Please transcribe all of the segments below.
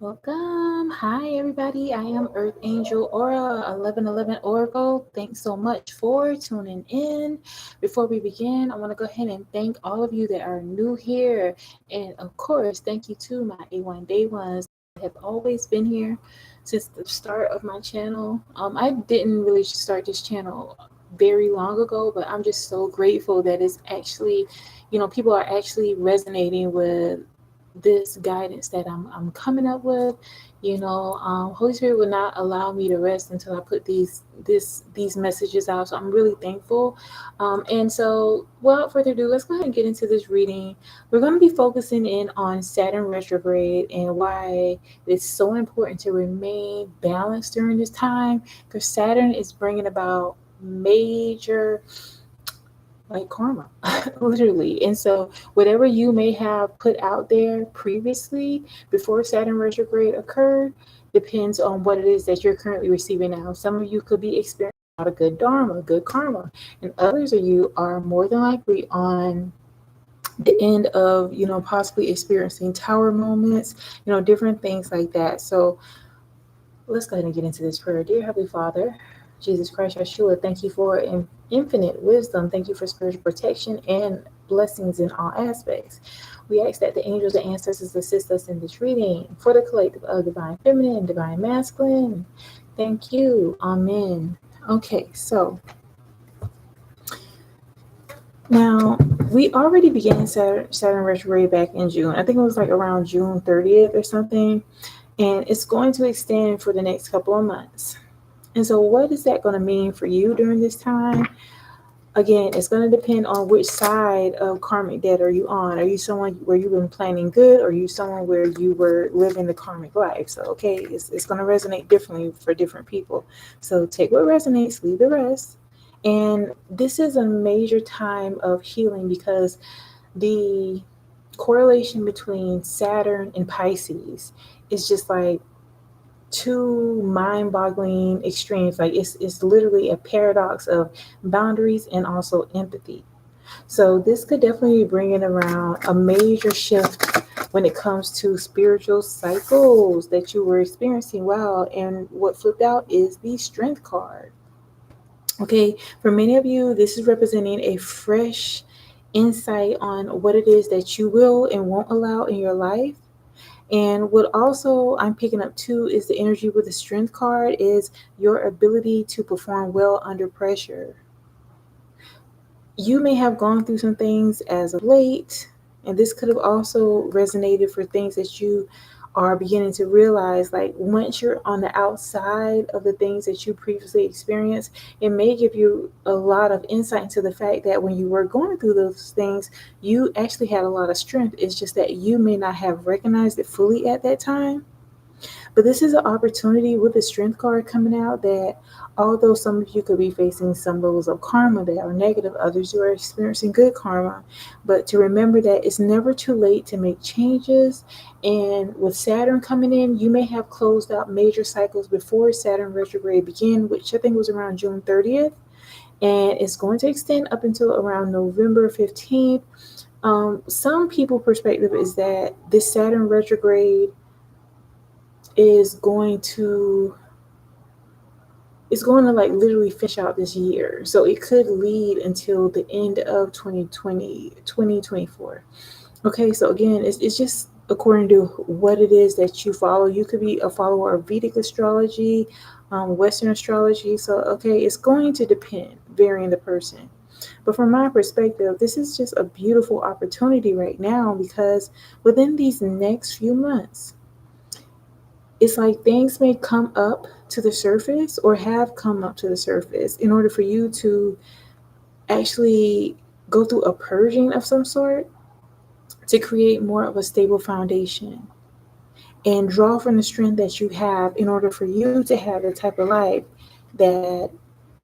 Welcome. Hi, everybody. I am Earth Angel Aura 1111 Oracle. Thanks so much for tuning in. Before we begin, I want to go ahead and thank all of you that are new here. And of course, thank you to my A1 Day ones that have always been here since the start of my channel. I didn't really start this channel very long ago, but I'm just so grateful that it's actually, people are actually resonating with this guidance that I'm coming up with. Holy Spirit would not allow me to rest until I put these messages out. So I'm really thankful. And so, without further ado, let's go ahead and get into this reading. We're going to be focusing in on Saturn retrograde and why it's so important to remain balanced during this time, because Saturn is bringing about major like karma, literally. And so, whatever you may have put out there previously before Saturn retrograde occurred depends on what it is that you're currently receiving now. Some of you could be experiencing a lot of good dharma, good karma, and others of you are more than likely on the end of, possibly experiencing tower moments, different things like that. So, let's go ahead and get into this prayer. Dear Heavenly Father, Jesus Christ, Yeshua, thank you for infinite wisdom. Thank you for spiritual protection and blessings in all aspects. We ask that the angels and ancestors assist us in this reading for the collective of divine feminine and divine masculine. Thank you. Amen. Okay, so now we already began Saturn retrograde back in June. I think it was like around June 30th or something. And it's going to extend for the next couple of months. And so, what is that going to mean for you during this time? Again, it's going to depend on which side of karmic debt are you on. Are you someone where you've been planning good, or are you someone where you were living the karmic life? So, okay, it's going to resonate differently for different people. So, take what resonates, leave the rest. And this is a major time of healing because the correlation between Saturn and Pisces is just like two mind-boggling extremes. Like it's literally a paradox of boundaries and also empathy. So this could definitely be bringing around a major shift when it comes to spiritual cycles that you were experiencing. Wow. And what flipped out is the strength card. Okay, for many of you, this is representing a fresh insight on what it is that you will and won't allow in your life. And what also I'm picking up too is the energy with the strength card is your ability to perform well under pressure. You may have gone through some things as of late, and this could have also resonated for things that you are beginning to realize. Like once you're on the outside of the things that you previously experienced, it may give you a lot of insight into the fact that when you were going through those things, you actually had a lot of strength. It's just that you may not have recognized it fully at that time. But this is an opportunity with the strength card coming out that although some of you could be facing some levels of karma that are negative, others who are experiencing good karma, but to remember that it's never too late to make changes. And with Saturn coming in, you may have closed out major cycles before Saturn retrograde began, which I think was around June 30th. And it's going to extend up until around November 15th. Some people perspective is that this Saturn retrograde is going to like literally finish out this year. So it could lead until the end of 2024. Okay, so again, it's just according to what it is that you follow. You could be a follower of Vedic astrology, Western astrology. So, okay, it's going to depend, varying the person. But from my perspective, this is just a beautiful opportunity right now because within these next few months, it's like things may come up to the surface or have come up to the surface in order for you to actually go through a purging of some sort to create more of a stable foundation and draw from the strength that you have in order for you to have the type of life that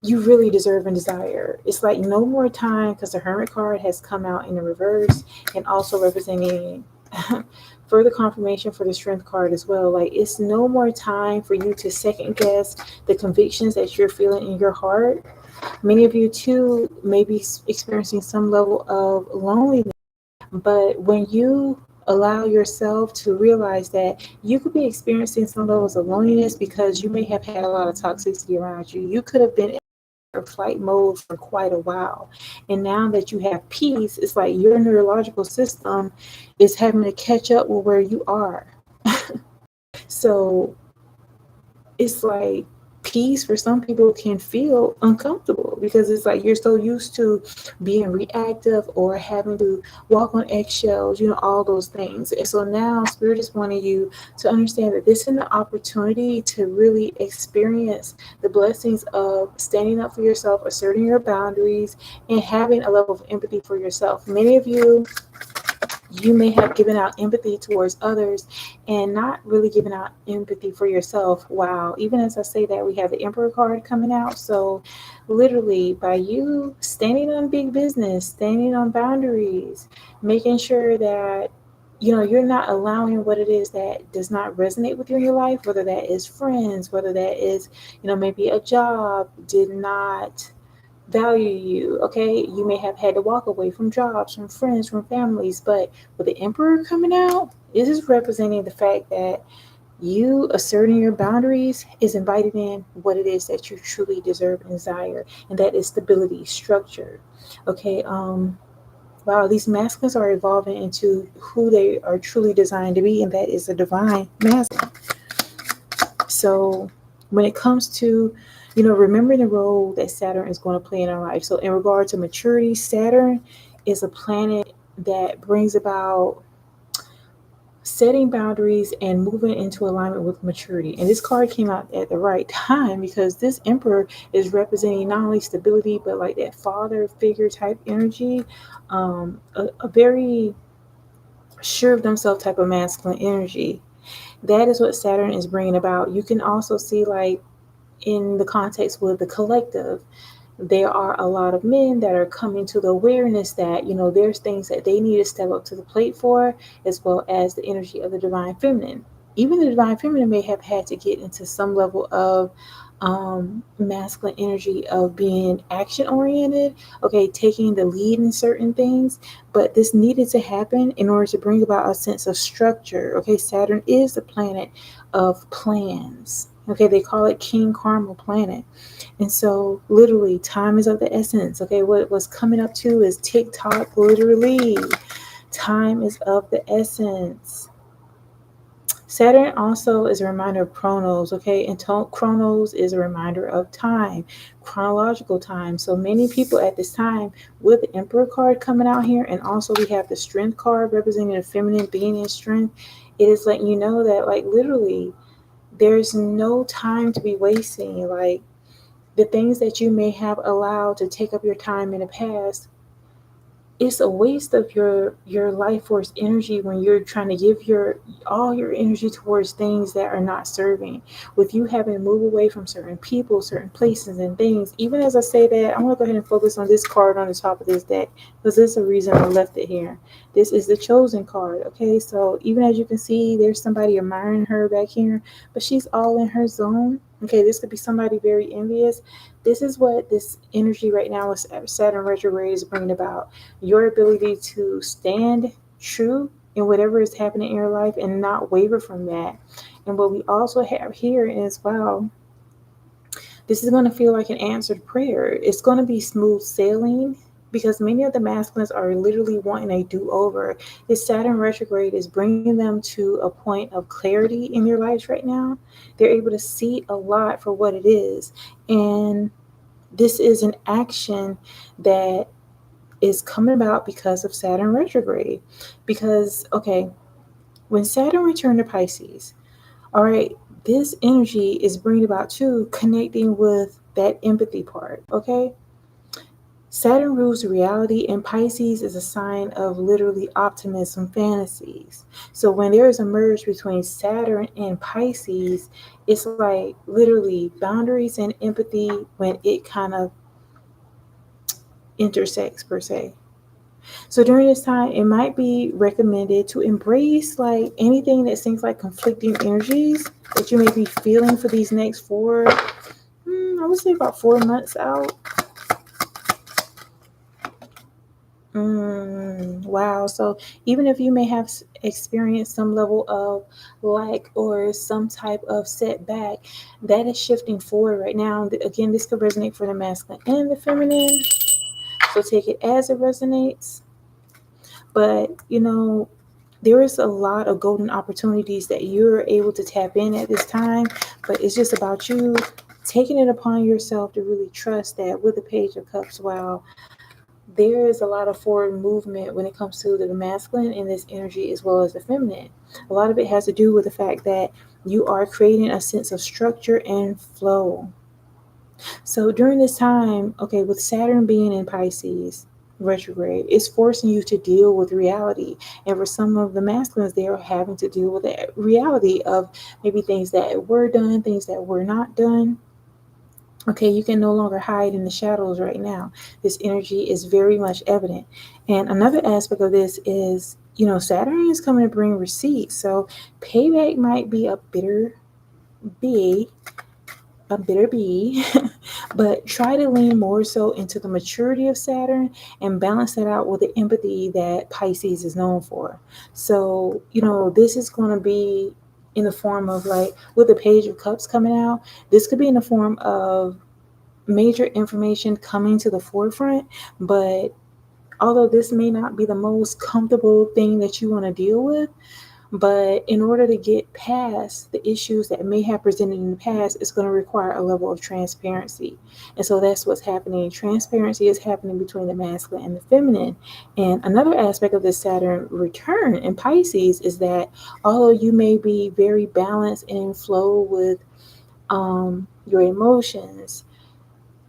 you really deserve and desire. It's like no more time because the Hermit card has come out in the reverse and also representing further confirmation for the strength card as well. Like it's no more time for you to second guess the convictions that you're feeling in your heart. Many of you too may be experiencing some level of loneliness, but when you allow yourself to realize that you could be experiencing some levels of loneliness because you may have had a lot of toxicity around you. You could have been in or flight mode for quite a while. And now that you have peace, it's like your neurological system is having to catch up with where you are. So it's like peace for some people can feel uncomfortable because it's like you're so used to being reactive or having to walk on eggshells, all those things. And so now Spirit is wanting you to understand that this is an opportunity to really experience the blessings of standing up for yourself, asserting your boundaries, and having a level of empathy for yourself. Many of you may have given out empathy towards others and not really given out empathy for yourself. Wow. Even as I say that, we have the Emperor card coming out. So literally by you standing on big business, standing on boundaries, making sure that you're not allowing what it is that does not resonate with you in your life, whether that is friends, whether that is, maybe a job did not value you. Okay, you may have had to walk away from jobs, from friends, from families, but with the Emperor coming out, this is representing the fact that you asserting your boundaries is inviting in what it is that you truly deserve and desire, and that is stability, structure. Okay, wow, these masculines are evolving into who they are truly designed to be, and that is a divine masculine. So when it comes to, remembering the role that Saturn is going to play in our life. So in regard to maturity, Saturn is a planet that brings about setting boundaries and moving into alignment with maturity. And this card came out at the right time because this Emperor is representing not only stability, but like that father figure type energy, a very sure of themselves type of masculine energy. That is what Saturn is bringing about. You can also see, like, in the context with the collective, there are a lot of men that are coming to the awareness that, there's things that they need to step up to the plate for, as well as the energy of the divine feminine. Even the divine feminine may have had to get into some level of masculine energy of being action oriented, okay, taking the lead in certain things. But this needed to happen in order to bring about a sense of structure. Okay, Saturn is the planet of plans. Okay, they call it King Karma planet. And so literally time is of the essence. Okay, what's coming up to is TikTok, literally. Time is of the essence. Saturn also is a reminder of chronos, okay? And chronos is a reminder of time, chronological time. So many people at this time, with the Emperor card coming out here, and also we have the Strength card representing the feminine being in strength, it is letting you know that, like, literally, there's no time to be wasting. Like, the things that you may have allowed to take up your time in the past, it's a waste of your life force energy when you're trying to give all your energy towards things that are not serving. With you having to move away from certain people, certain places and things. Even as I say that, I'm going to go ahead and focus on this card on the top of this deck, because there's a reason I left it here. This is the Chosen card. Okay, so even as you can see, there's somebody admiring her back here, but she's all in her zone. Okay, this could be somebody very envious. This is what this energy right now with Saturn retrograde is bringing about. Your ability to stand true in whatever is happening in your life and not waver from that. And what we also have here is, wow, this is going to feel like an answered prayer. It's going to be smooth sailing because many of the masculines are literally wanting a do-over. This Saturn retrograde is bringing them to a point of clarity in their lives right now. They're able to see a lot for what it is. And this is an action that is coming about because of Saturn retrograde. Because, okay, when Saturn returned to Pisces, all right, this energy is bringing about too, connecting with that empathy part, okay? Saturn rules reality, and Pisces is a sign of literally optimism, fantasies. So when there is a merge between Saturn and Pisces, it's like literally boundaries and empathy when it kind of intersects, per se. So during this time, it might be recommended to embrace like anything that seems like conflicting energies that you may be feeling for these next I would say about 4 months out. Wow. So even if you may have experienced some level of lack or some type of setback, that is shifting forward right now. Again, this could resonate for the masculine and the feminine. So take it as it resonates. But, there is a lot of golden opportunities that you're able to tap in at this time. But it's just about you taking it upon yourself to really trust that with the Page of Cups, wow, there is a lot of forward movement when it comes to the masculine in this energy as well as the feminine. A lot of it has to do with the fact that you are creating a sense of structure and flow. So during this time, okay, with Saturn being in Pisces retrograde, it's forcing you to deal with reality. And for some of the masculines, they are having to deal with the reality of maybe things that were done, things that were not done. Okay, you can no longer hide in the shadows right now. This energy is very much evident. And another aspect of this is, Saturn is coming to bring receipts. So payback might be big, a bitter bee, but try to lean more so into the maturity of Saturn and balance that out with the empathy that Pisces is known for. So, this is going to be in the form of, like, with the Page of Cups coming out, this could be in the form of major information coming to the forefront. But although this may not be the most comfortable thing that you want to deal with, but in order to get past the issues that may have presented in the past, it's going to require a level of transparency. And so that's what's happening. Transparency is happening between the masculine and the feminine. And another aspect of this Saturn return in Pisces is that although you may be very balanced and in flow with your emotions,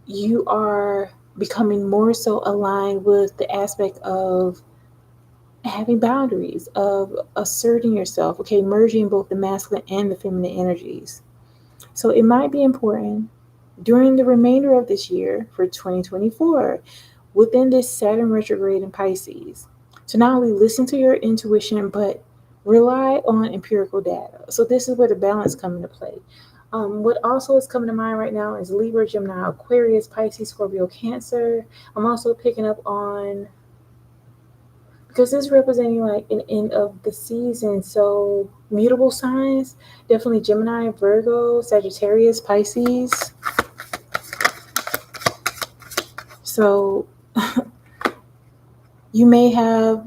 you are becoming more so aligned with the aspect of having boundaries, of asserting yourself, okay, merging both the masculine and the feminine energies. So it might be important during the remainder of this year for 2024, within this Saturn retrograde in Pisces, to not only listen to your intuition, but rely on empirical data. So this is where the balance comes into play. What also is coming to mind right now is Libra, Gemini, Aquarius, Pisces, Scorpio, Cancer. I'm also picking up on, because this is representing like an end of the season. So mutable signs, definitely Gemini, Virgo, Sagittarius, Pisces. So you may have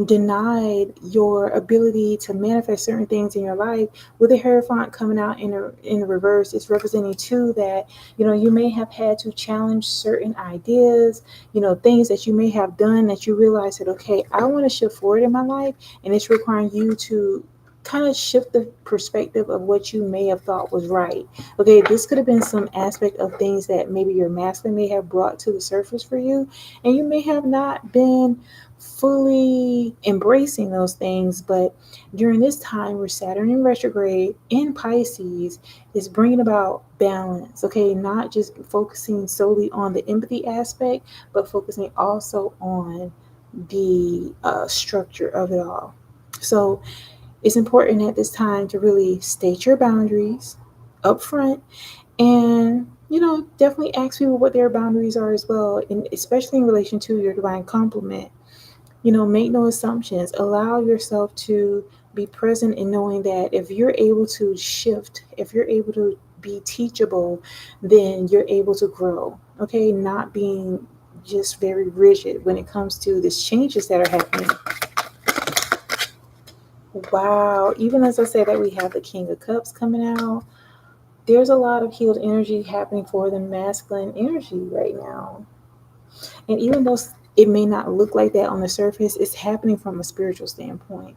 denied your ability to manifest certain things in your life. With the Hierophant coming out in the reverse, it's representing too that, you may have had to challenge certain ideas, things that you may have done that you realize that, okay, I want to shift forward in my life, and it's requiring you to kind of shift the perspective of what you may have thought was right. Okay, this could have been some aspect of things that maybe your masculine may have brought to the surface for you, and you may have not been fully embracing those things. But during this time where Saturn in retrograde in Pisces is bringing about balance, okay, not just focusing solely on the empathy aspect, but focusing also on the structure of it all. So it's important at this time to really state your boundaries up front, and definitely ask people what their boundaries are as well, and especially in relation to your divine complement. Make no assumptions. Allow yourself to be present in knowing that if you're able to shift, if you're able to be teachable, then you're able to grow. Okay, not being just very rigid when it comes to these changes that are happening. Wow, even as I said that we have the King of Cups coming out, there's a lot of healed energy happening for the masculine energy right now. And even though it may not look like that on the surface, it's happening from a spiritual standpoint.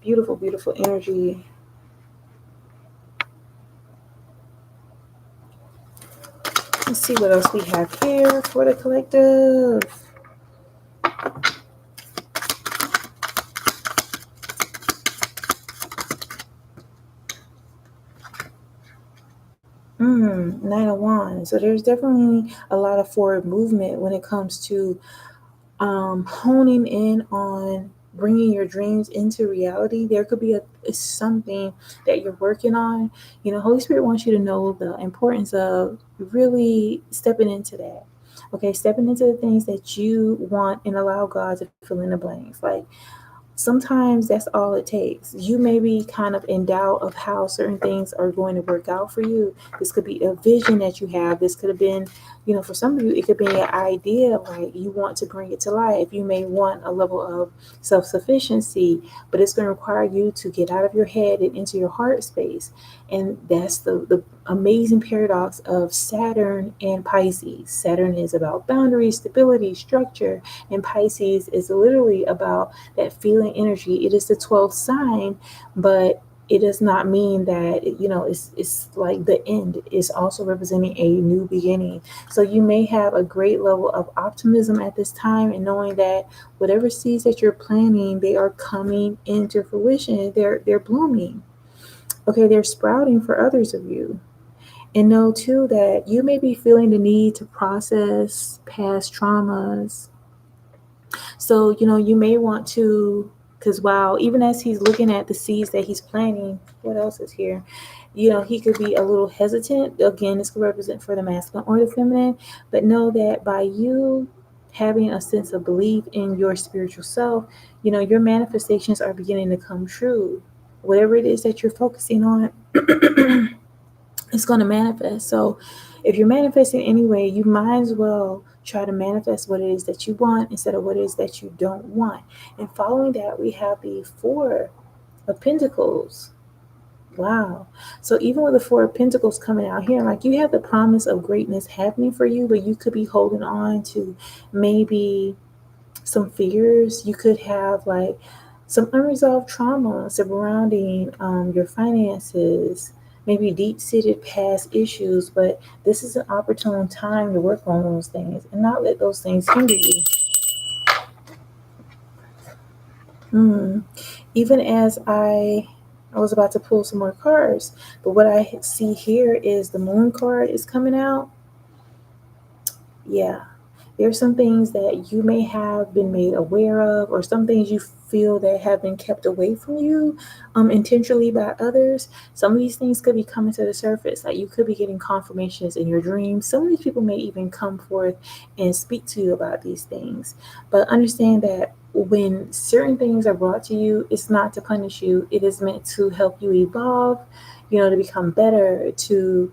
Beautiful, beautiful energy. Let's see what else we have here for the collective. Knight of Wands. So there's definitely a lot of forward movement when it comes to honing in on bringing your dreams into reality. There could be something that you're working on. Holy Spirit wants you to know the importance of really stepping into that. Okay, stepping into the things that you want and allow God to fill in the blanks. Like, sometimes that's all it takes. You may be kind of in doubt of how certain things are going to work out for you. This could be a vision that you have. This could have been, for some of you, it could be an idea, like you want to bring it to life. You may want a level of self sufficiency, but it's going to require you to get out of your head and into your heart space. And that's the amazing paradox of Saturn and Pisces. Saturn is about boundaries, stability, structure, and Pisces is literally about that feeling energy. It is the 12th sign, but it does not mean that it's like the end. It's also representing a new beginning. So you may have a great level of optimism at this time, and knowing that whatever seeds that you're planting, they are coming into fruition. They're blooming. Okay, they're sprouting for others of you. And know too that you may be feeling the need to process past traumas. So, you may want to, because wow, even as he's looking at the seeds that he's planting, what else is here? He could be a little hesitant. Again, this could represent for the masculine or the feminine, but know that by you having a sense of belief in your spiritual self, your manifestations are beginning to come true. Whatever it is that you're focusing on, it's going to manifest. So if you're manifesting anyway, you might as well try to manifest what it is that you want instead of what it is that you don't want. And following that, we have the Four of Pentacles. Wow. So even with the Four of Pentacles coming out here, like, you have the promise of greatness happening for you, but you could be holding on to maybe some fears. You could have like some unresolved trauma surrounding your finances, maybe deep-seated past issues, but this is an opportune time to work on those things and not let those things hinder you. Even as I was about to pull some more cards, but what I see here is the Moon card is coming out. Yeah, there's some things that you may have been made aware of, or some things you feel that have been kept away from you intentionally by others. Some of these things could be coming to the surface. Like, you could be getting confirmations in your dreams. Some of these people may even come forth and speak to you about these things. But understand that when certain things are brought to you, it's not to punish you. It is meant to help you evolve, to become better, to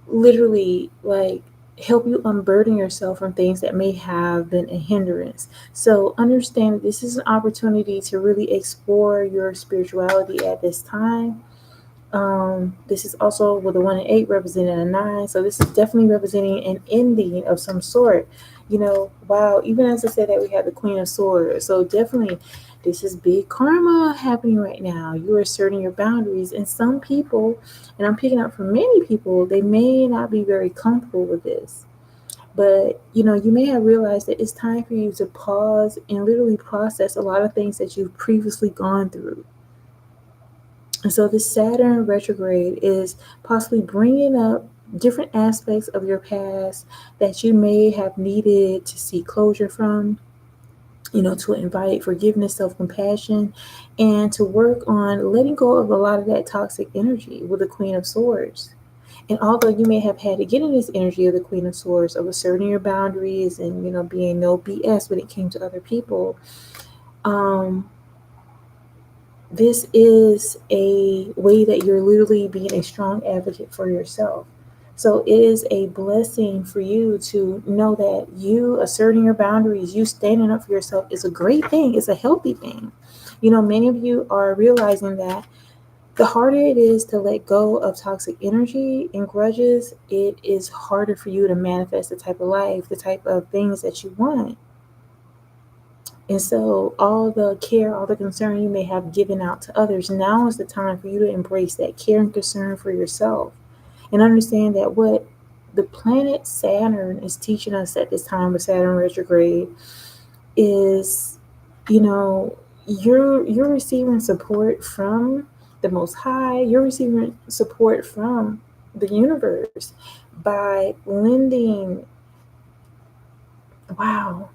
literally like help you unburden yourself from things that may have been a hindrance. So understand that this is an opportunity to really explore your spirituality at this time. This is also with the 1 and 8 representing a 9. So this is definitely representing an ending of some sort. Wow, even as I said that we have the Queen of Swords. So definitely this is big karma happening right now. You're asserting your boundaries. And some people, and I'm picking up from many people, they may not be very comfortable with this. But you may have realized that it's time for you to pause and literally process a lot of things that you've previously gone through. And so the Saturn retrograde is possibly bringing up different aspects of your past that you may have needed to seek closure from, to invite forgiveness, self-compassion, and to work on letting go of a lot of that toxic energy with the Queen of Swords. And although you may have had to get in this energy of the Queen of Swords, of asserting your boundaries and, being no BS when it came to other people, this is a way that you're literally being a strong advocate for yourself. So it is a blessing for you to know that you asserting your boundaries, you standing up for yourself is a great thing. It's a healthy thing. Many of you are realizing that the harder it is to let go of toxic energy and grudges, it is harder for you to manifest the type of life, the type of things that you want. And so all the care, all the concern you may have given out to others, now is the time for you to embrace that care and concern for yourself. And understand that what the planet Saturn is teaching us at this time with Saturn retrograde is, you're receiving support from the Most High. You're receiving support from the universe by lending, wow,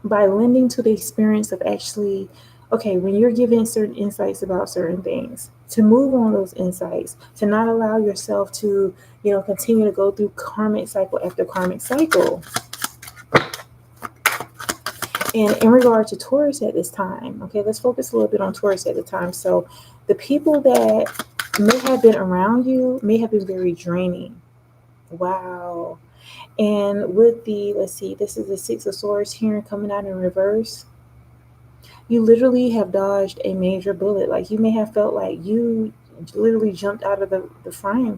by lending to the experience of actually, okay, when you're given certain insights about certain things, to move on those insights, to not allow yourself to, continue to go through karmic cycle after karmic cycle. And in regard to Taurus at this time, okay, let's focus a little bit on Taurus at the time. So the people that may have been around you may have been very draining. Wow. And with the, let's see, this is the Six of Swords here coming out in reverse. You literally have dodged a major bullet. Like you may have felt like you literally jumped out of the frying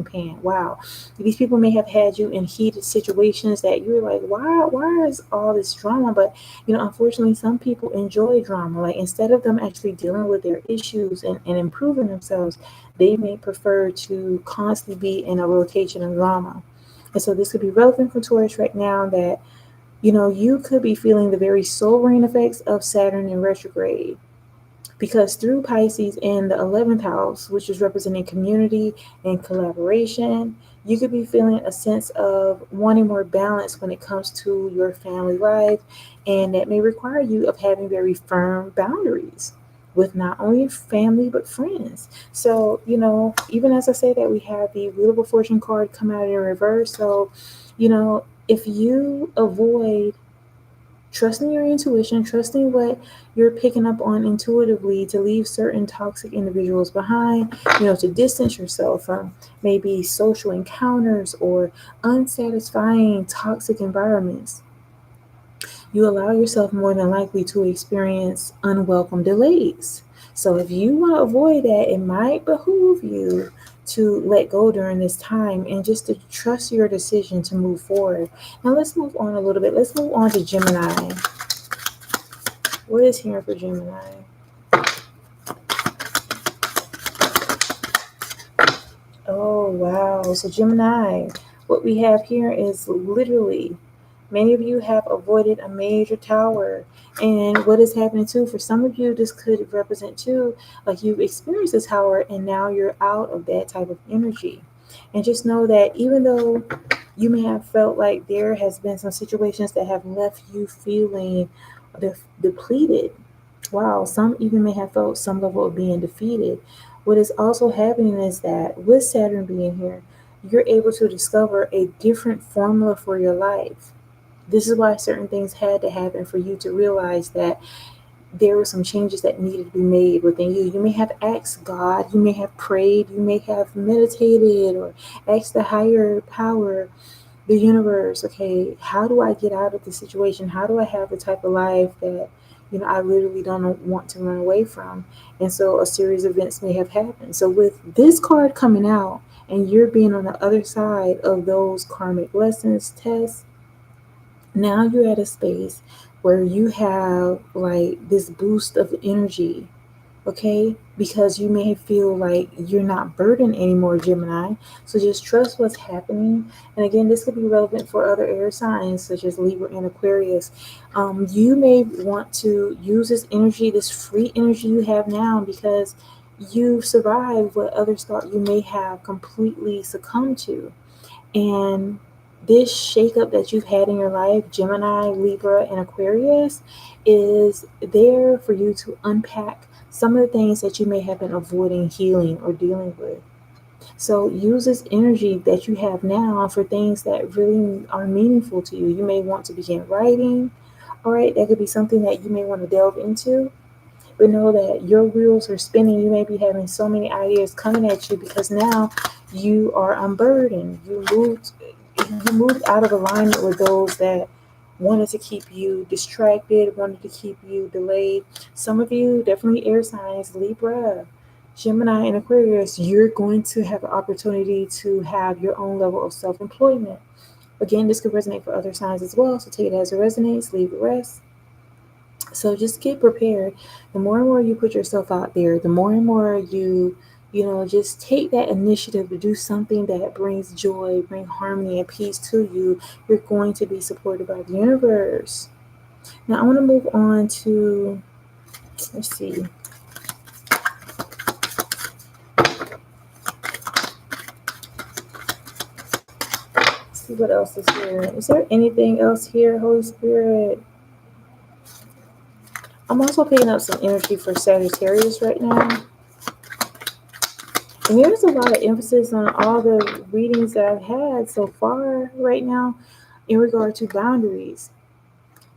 pan. Wow. These people may have had you in heated situations that you're like, why is all this drama? But unfortunately some people enjoy drama. Like instead of them actually dealing with their issues and improving themselves, they may prefer to constantly be in a rotation of drama. And so this could be relevant for Taurus right now that you could be feeling the very sobering effects of Saturn in retrograde. Because through Pisces in the 11th house, which is representing community and collaboration, you could be feeling a sense of wanting more balance when it comes to your family life. And that may require you of having very firm boundaries with not only family but friends. So, even as I say that, we have the Wheel of Fortune card come out in reverse. So, if you avoid trusting your intuition, trusting what you're picking up on intuitively to leave certain toxic individuals behind, to distance yourself from maybe social encounters or unsatisfying toxic environments, you allow yourself more than likely to experience unwelcome delays. So if you want to avoid that, it might behoove you to let go during this time and just to trust your decision to move forward. Now let's move on a little bit. Let's move on to Gemini. What is here for Gemini? Oh, wow. So Gemini, what we have here is literally many of you have avoided a major tower. And what is happening too, for some of you, this could represent too, like you've experienced this tower and now you're out of that type of energy. And just know that even though you may have felt like there has been some situations that have left you feeling depleted. Wow, some even may have felt some level of being defeated. What is also happening is that with Saturn being here, you're able to discover a different formula for your life. This is why certain things had to happen for you to realize that there were some changes that needed to be made within you. You may have asked God, you may have prayed, you may have meditated or asked the higher power, the universe, okay, how do I get out of the situation? How do I have the type of life that, I literally don't want to run away from? And so a series of events may have happened. So with this card coming out and you're being on the other side of those karmic lessons, tests, now you're at a space where you have like this boost of energy, okay? Because you may feel like you're not burdened anymore, Gemini. So just trust what's happening. And again, this could be relevant for other air signs such as Libra and Aquarius. You may want to use this energy, this free energy you have now, because you've survived what others thought you may have completely succumbed to. And this shakeup that you've had in your life, Gemini, Libra, and Aquarius, is there for you to unpack some of the things that you may have been avoiding healing or dealing with. So use this energy that you have now for things that really are meaningful to you. You may want to begin writing. All right, that could be something that you may want to delve into. But know that your wheels are spinning. You may be having so many ideas coming at you because now you are unburdened. You moved out of alignment with those that wanted to keep you distracted, wanted to keep you delayed. Some of you, definitely air signs, Libra, Gemini, and Aquarius, you're going to have an opportunity to have your own level of self-employment. Again, this could resonate for other signs as well, so take it as it resonates, leave the rest. So just get prepared. The more and more you put yourself out there, the more and more just take that initiative to do something that brings joy, bring harmony and peace to you. You're going to be supported by the universe. Now I want to move on to, let's see. Let's see what else is here. Is there anything else here, Holy Spirit? I'm also picking up some energy for Sagittarius right now. And there's a lot of emphasis on all the readings that I've had so far right now in regard to boundaries.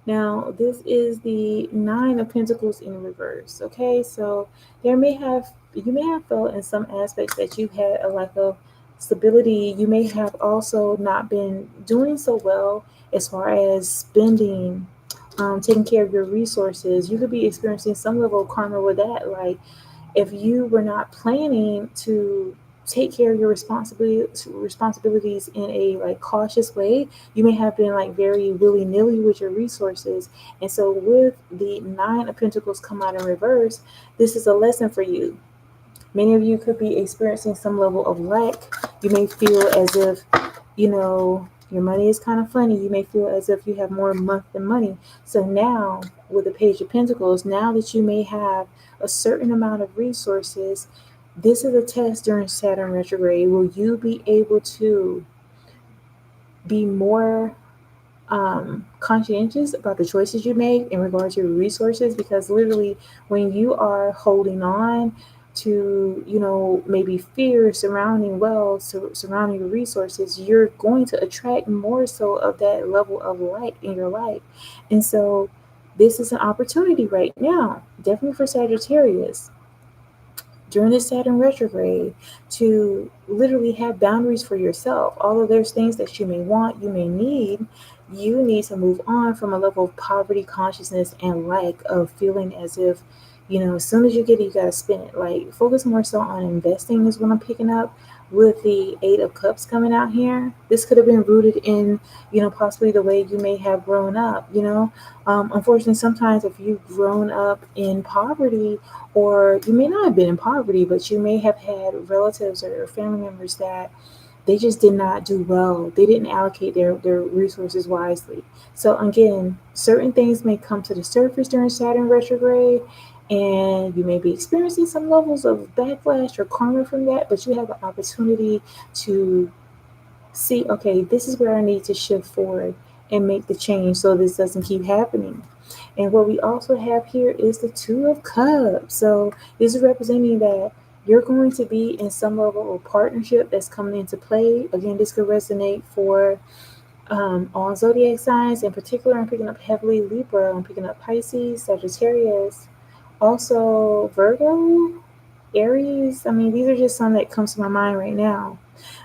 Now, this is the Nine of Pentacles in reverse. Okay, so you may have felt in some aspects that you've had a lack of stability. You may have also not been doing so well as far as spending, taking care of your resources. You could be experiencing some level of karma with that. Like, if you were not planning to take care of your responsibilities in a like cautious way, you may have been like very willy-nilly with your resources. And so with the Nine of Pentacles come out in reverse, this is a lesson for you. Many of you could be experiencing some level of lack. You may feel as if, your money is kind of funny. You may feel as if you have more month than money. So now, with the Page of Pentacles, now that you may have a certain amount of resources, this is a test during Saturn retrograde. Will you be able to be more conscientious about the choices you make in regards to your resources? Because literally, when you are holding on to, maybe fear surrounding wealth, surrounding your resources, you're going to attract more so of that level of light in your life. And so, this is an opportunity right now, definitely for Sagittarius during the Saturn retrograde, to literally have boundaries for yourself. Although there's things that you may want, you may need, you need to move on from a level of poverty consciousness and lack of feeling as if, as soon as you get it, you got to spend it. Like, focus more so on investing is what I'm picking up with the Eight of Cups coming out here. This could have been rooted in, possibly the way you may have grown up. Unfortunately, sometimes if you've grown up in poverty, or you may not have been in poverty, but you may have had relatives or family members that they just did not do well. They didn't allocate their resources wisely. So again, certain things may come to the surface during Saturn retrograde, and you may be experiencing some levels of backlash or karma from that, but you have an opportunity to see, okay, this is where I need to shift forward and make the change so this doesn't keep happening. And what we also have here is the Two of Cups. So this is representing that you're going to be in some level of partnership that's coming into play. Again, this could resonate for all zodiac signs. In particular, I'm picking up heavily Libra. I'm picking up Pisces, Sagittarius, also Virgo, Aries. I mean, these are just some that comes to my mind right now.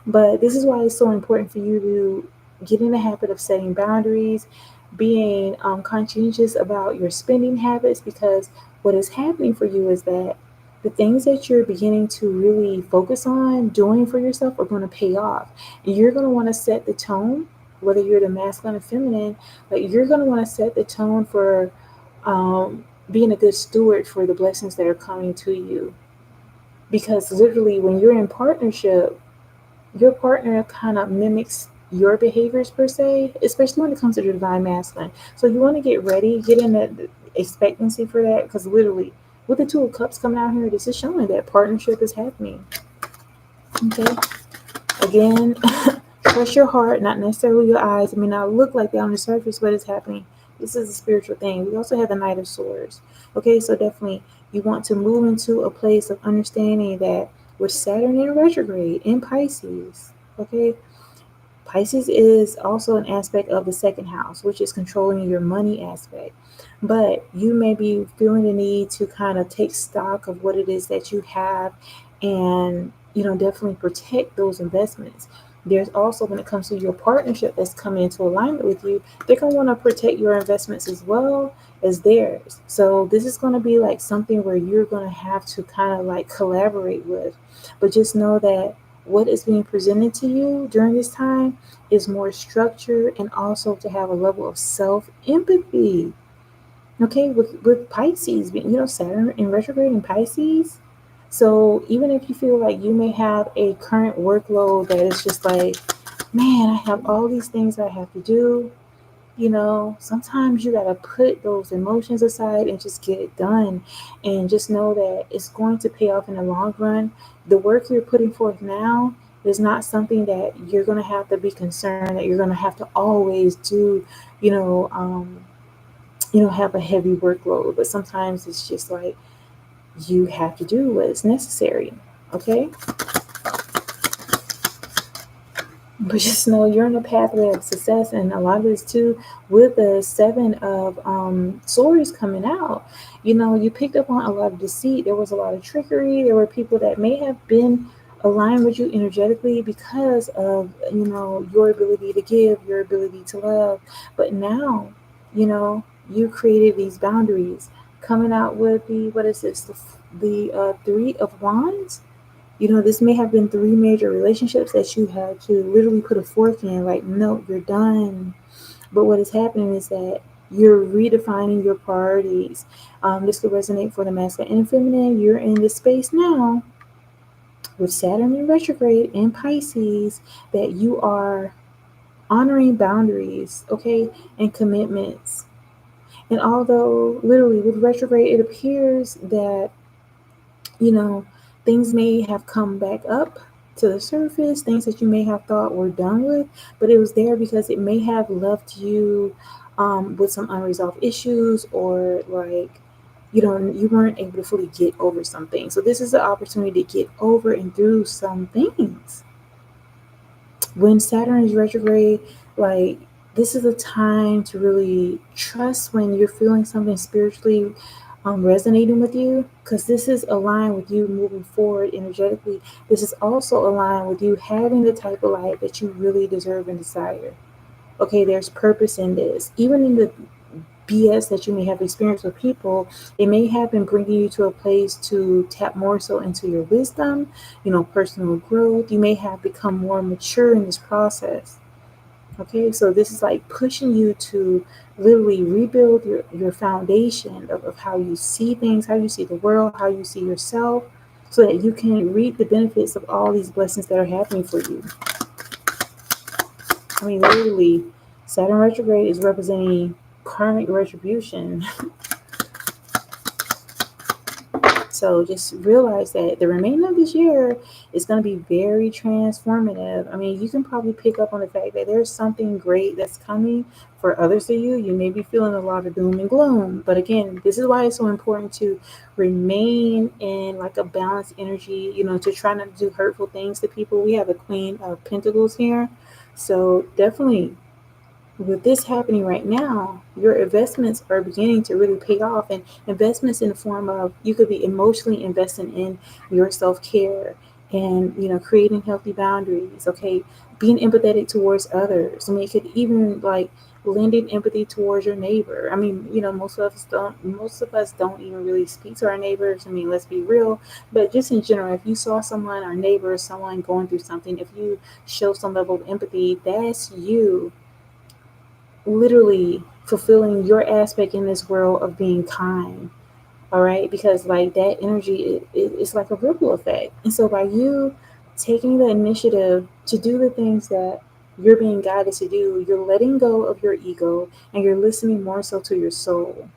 But this is why it's so important for you to get in the habit of setting boundaries, being conscientious about your spending habits, because what is happening for you is that the things that you're beginning to really focus on doing for yourself are going to pay off. And you're going to want to set the tone, whether you're the masculine or feminine, but you're going to want to set the tone for being a good steward for the blessings that are coming to you. Because literally, when you're in partnership, your partner kind of mimics your behaviors per se, especially when it comes to the divine masculine. So you want to get ready, get in that expectancy for that, because literally, with the Two of Cups coming out here, this is showing that partnership is happening. Okay. Again, trust your heart, not necessarily your eyes. It may not look like that on the surface, but it's happening. This is a spiritual thing. We also have the Knight of Swords. Okay, so definitely you want to move into a place of understanding that with Saturn in retrograde in Pisces, okay, Pisces is also an aspect of the second house, which is controlling your money aspect. But you may be feeling the need to kind of take stock of what it is that you have and, definitely protect those investments. There's also, when it comes to your partnership that's coming into alignment with you, they're going to want to protect your investments as well as theirs. So this is going to be like something where you're going to have to kind of like collaborate with. But just know that what is being presented to you during this time is more structured, and also to have a level of self-empathy. Okay, with Pisces, Saturn in retrograde in Pisces. So even if you feel like you may have a current workload that is just like, man, I have all these things I have to do, sometimes you got to put those emotions aside and just get it done. And just know that it's going to pay off in the long run. The work you're putting forth now is not something that you're going to have to be concerned that you're going to have to always do, you know, um, have a heavy workload. But sometimes it's just like you have to do what is necessary. Okay. But just know you're in a pathway of success, and a lot of this too with the seven of swords coming out. You picked up on a lot of deceit. There was a lot of trickery. There were people that may have been aligned with you energetically because of your ability to give, your ability to love. But now, you created these boundaries, coming out with the what is this? The three of wands. This may have been three major relationships that you had to literally put a fork in, like, no, you're done. But what is happening is that you're redefining your priorities. This could resonate for the masculine and feminine. You're in the space now with Saturn in retrograde and Pisces that you are honoring boundaries, okay, and commitments. And although literally with retrograde, it appears that you know, things may have come back up to the surface, things that you may have thought were done with, but it was there because it may have left you with some unresolved issues, or like you weren't able to fully get over something. So this is the opportunity to get over and through some things. When Saturn is retrograde, like, this is a time to really trust when you're feeling something spiritually resonating with you, because this is aligned with you moving forward energetically. This is also aligned with you having the type of life that you really deserve and desire. Okay, there's purpose in this. Even in the BS that you may have experienced with people, it may have been bringing you to a place to tap more so into your wisdom, personal growth. You may have become more mature in this process. Okay, so this is like pushing you to literally rebuild your foundation of how you see things, how you see the world, how you see yourself, so that you can reap the benefits of all these blessings that are happening for you. I mean, literally, Saturn retrograde is representing karmic retribution. So just realize that the remainder of this year is going to be very transformative. I mean, you can probably pick up on the fact that there's something great that's coming for others of you. You may be feeling a lot of doom and gloom. But again, this is why it's so important to remain in like a balanced energy, to try not to do hurtful things to people. We have a Queen of Pentacles here. So definitely, with this happening right now, your investments are beginning to really pay off. And investments in the form of, you could be emotionally investing in your self-care, and creating healthy boundaries, okay, being empathetic towards others. I mean, it could even like lending empathy towards your neighbor. I mean, most of us don't even really speak to our neighbors. I mean, let's be real. But just in general, if you saw someone, our neighbor, someone going through something, if you show some level of empathy, that's you literally fulfilling your aspect in this world of being kind. All right, because like that energy, it's like a ripple effect. And so by you taking the initiative to do the things that you're being guided to do, you're letting go of your ego, and you're listening more so to your soul.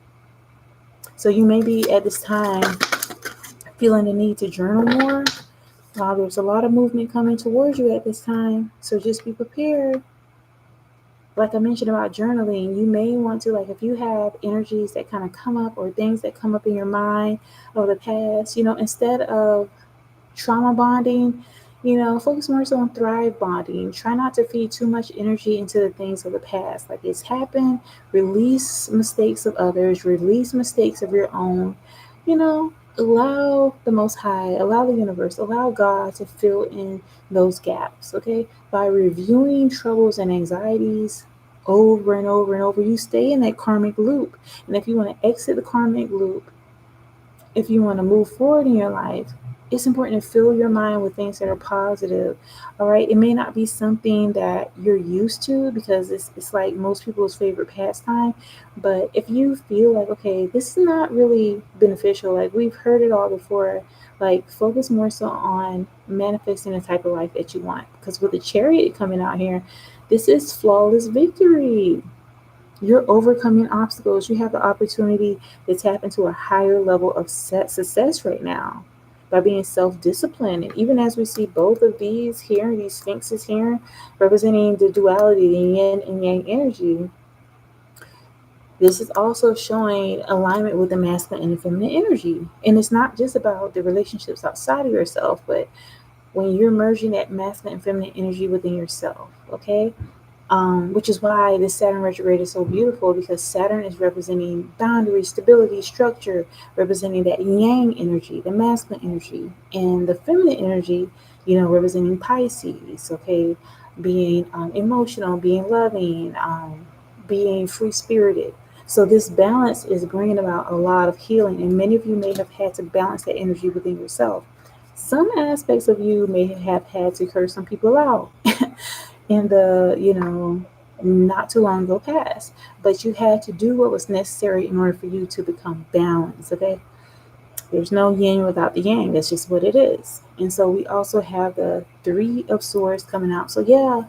So you may be at this time feeling the need to journal more. There's a lot of movement coming towards you at this time, so just be prepared. Like I mentioned about journaling, you may want to, like, if you have energies that kind of come up, or things that come up in your mind of the past, instead of trauma bonding, focus more so on thrive bonding. Try not to feed too much energy into the things of the past. Like, it's happened. Release mistakes of others, release mistakes of your own. Allow the Most High, allow the universe, allow God to fill in those gaps, okay? By reviewing troubles and anxieties over and over and over, you stay in that karmic loop. And if you want to exit the karmic loop, if you want to move forward in your life, it's important to fill your mind with things that are positive. All right. It may not be something that you're used to, because it's like most people's favorite pastime. But if you feel like, okay, this is not really beneficial, like we've heard it all before, like focus more so on manifesting the type of life that you want. Because with the Chariot coming out here, this is flawless victory. You're overcoming obstacles. You have the opportunity to tap into a higher level of success right now by being self-disciplined. And even as we see both of these here, these sphinxes here, representing the duality, the yin and yang energy, this is also showing alignment with the masculine and the feminine energy. And it's not just about the relationships outside of yourself, but when you're merging that masculine and feminine energy within yourself, okay? Which is why this Saturn retrograde is so beautiful, because Saturn is representing boundary, stability, structure, representing that yang energy, the masculine energy, and the feminine energy, representing Pisces, okay, being emotional, being loving, being free spirited. So this balance is bringing about a lot of healing, and many of you may have had to balance that energy within yourself. Some aspects of you may have had to curse some people out in the, not too long ago past. But you had to do what was necessary in order for you to become balanced, okay? There's no yin without the yang. That's just what it is. And so we also have the Three of Swords coming out. So yeah,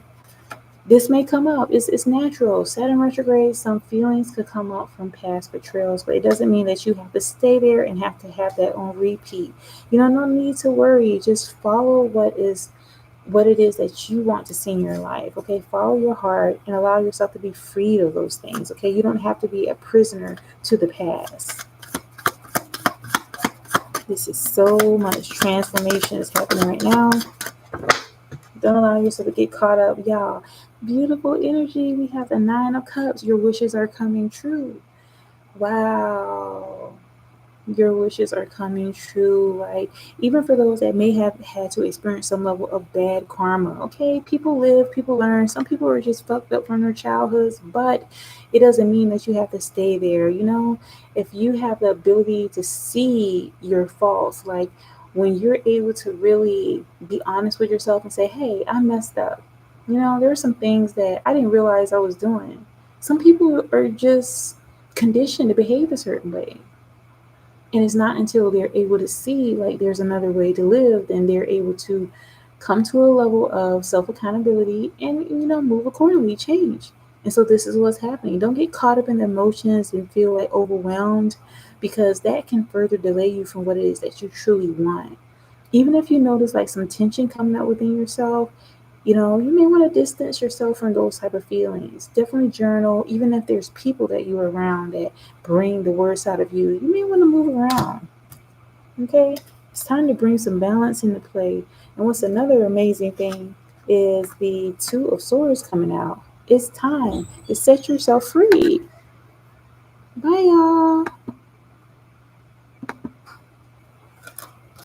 this may come up. It's natural. Saturn retrograde, some feelings could come up from past betrayals, but it doesn't mean that you have to stay there and have to have that on repeat. No need to worry. Just follow what it is that you want to see in your life. Okay, follow your heart and allow yourself to be freed of those things. Okay, you don't have to be a prisoner to the past. This is so much transformation is happening right now. Don't allow yourself to get caught up, y'all. Beautiful energy. We have the Nine of Cups. Your wishes are coming true. Wow, your wishes are coming true, right? Even for those that may have had to experience some level of bad karma. Okay, people live, people learn. Some people are just fucked up from their childhoods, but it doesn't mean that you have to stay there. If you have the ability to see your faults, like when you're able to really be honest with yourself and say, hey, I messed up. There are some things that I didn't realize I was doing. Some people are just conditioned to behave a certain way, and it's not until they're able to see like there's another way to live, then they're able to come to a level of self accountability and move accordingly, change. And so this is what's happening. Don't get caught up in the emotions and feel like overwhelmed, because that can further delay you from what it is that you truly want. Even if you notice like some tension coming up within yourself, you may want to distance yourself from those type of feelings. Definitely journal. Even if there's people that you're around that bring the worst out of you, you may want to move around. Okay? It's time to bring some balance into play. And what's another amazing thing is the Two of Swords coming out. It's time to set yourself free. Bye, y'all.